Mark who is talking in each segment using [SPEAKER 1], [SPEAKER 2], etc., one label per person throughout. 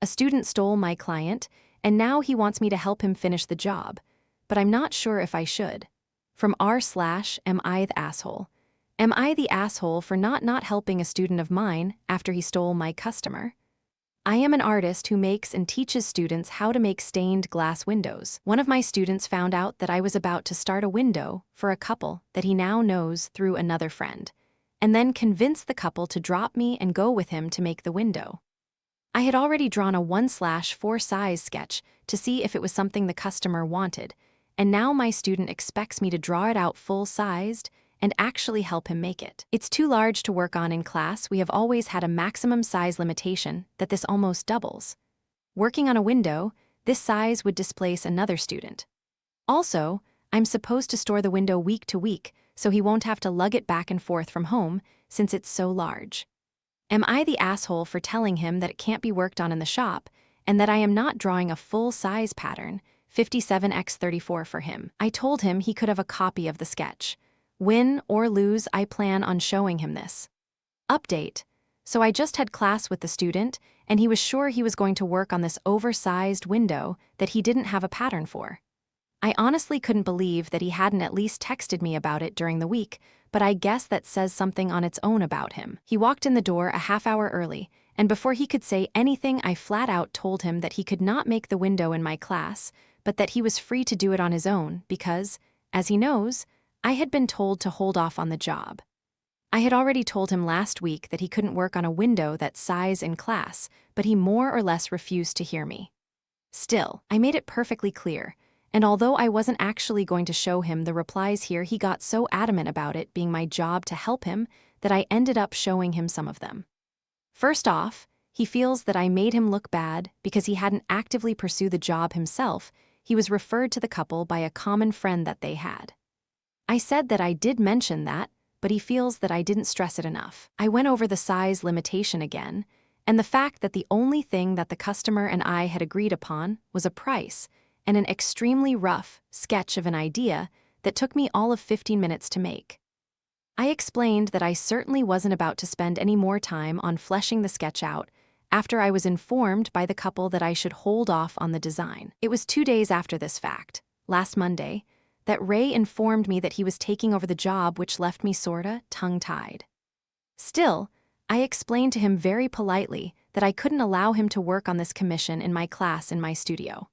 [SPEAKER 1] A student stole my client, and now he wants me to help him finish the job, but I'm not sure if I should. From r/am I the asshole? Am I the asshole for not helping a student of mine after he stole my customer? I am an artist who makes and teaches students how to make stained glass windows. One of my students found out that I was about to start a window for a couple that he now knows through another friend, and then convinced the couple to drop me and go with him to make the window. I had already drawn a 1/4 size sketch to see if it was something the customer wanted, and now my student expects me to draw it out full-sized and actually help him make it. It's too large to work on in class. We have always had a maximum size limitation that this almost doubles. Working on a window, this size would displace another student. Also, I'm supposed to store the window week to week, so he won't have to lug it back and forth from home since it's so large. Am I the asshole for telling him that it can't be worked on in the shop and that I am not drawing a full-size pattern, 57x34 for him? I told him he could have a copy of the sketch. Win or lose, I plan on showing him this. Update. So I just had class with the student, and he was sure he was going to work on this oversized window that he didn't have a pattern for. I honestly couldn't believe that he hadn't at least texted me about it during the week, but I guess that says something on its own about him. He walked in the door a half-hour early, and before he could say anything, I flat out told him that he could not make the window in my class, but that he was free to do it on his own because, as he knows, I had been told to hold off on the job. I had already told him last week that he couldn't work on a window that size in class, but he more or less refused to hear me. Still, I made it perfectly clear, and although I wasn't actually going to show him the replies here, he got so adamant about it being my job to help him that I ended up showing him some of them. First off, he feels that I made him look bad because he hadn't actively pursued the job himself. He was referred to the couple by a common friend that they had. I said that I did mention that, but he feels that I didn't stress it enough. I went over the size limitation again, and the fact that the only thing that the customer and I had agreed upon was a price and an extremely rough sketch of an idea that took me all of 15 minutes to make. I explained that I certainly wasn't about to spend any more time on fleshing the sketch out after I was informed by the couple that I should hold off on the design. It was 2 days after this fact, last Monday, that Ray informed me that he was taking over the job, which left me sorta tongue-tied. Still, I explained to him very politely that I couldn't allow him to work on this commission in my class in my studio.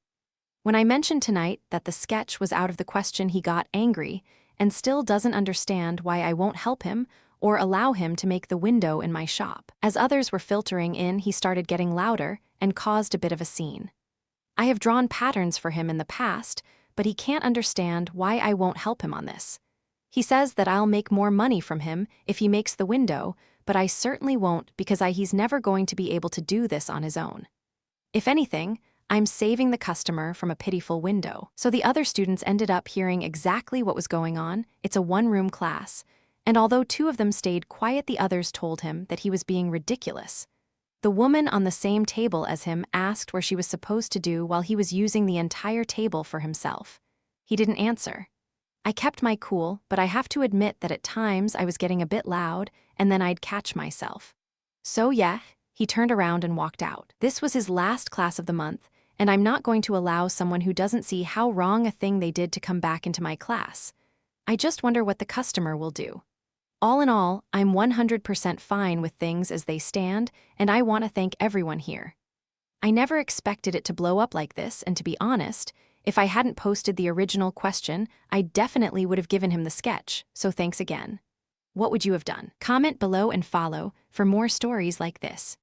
[SPEAKER 1] When I mentioned tonight that the sketch was out of the question, he got angry and still doesn't understand why I won't help him or allow him to make the window in my shop. As others were filtering in, he started getting louder and caused a bit of a scene. I have drawn patterns for him in the past, but he can't understand why I won't help him on this. He says that I'll make more money from him if he makes the window, but I certainly won't because he's never going to be able to do this on his own. If anything, I'm saving the customer from a pitiful window. So the other students ended up hearing exactly what was going on. It's a one-room class, and although 2 of them stayed quiet, the others told him that he was being ridiculous. The woman on the same table as him asked where she was supposed to do while he was using the entire table for himself. He didn't answer. I kept my cool, but I have to admit that at times I was getting a bit loud and then I'd catch myself. So yeah, he turned around and walked out. This was his last class of the month, and I'm not going to allow someone who doesn't see how wrong a thing they did to come back into my class. I just wonder what the customer will do. All in all, I'm 100% fine with things as they stand, and I want to thank everyone here. I never expected it to blow up like this, and to be honest, if I hadn't posted the original question, I definitely would have given him the sketch, so thanks again. What would you have done? Comment below and follow for more stories like this.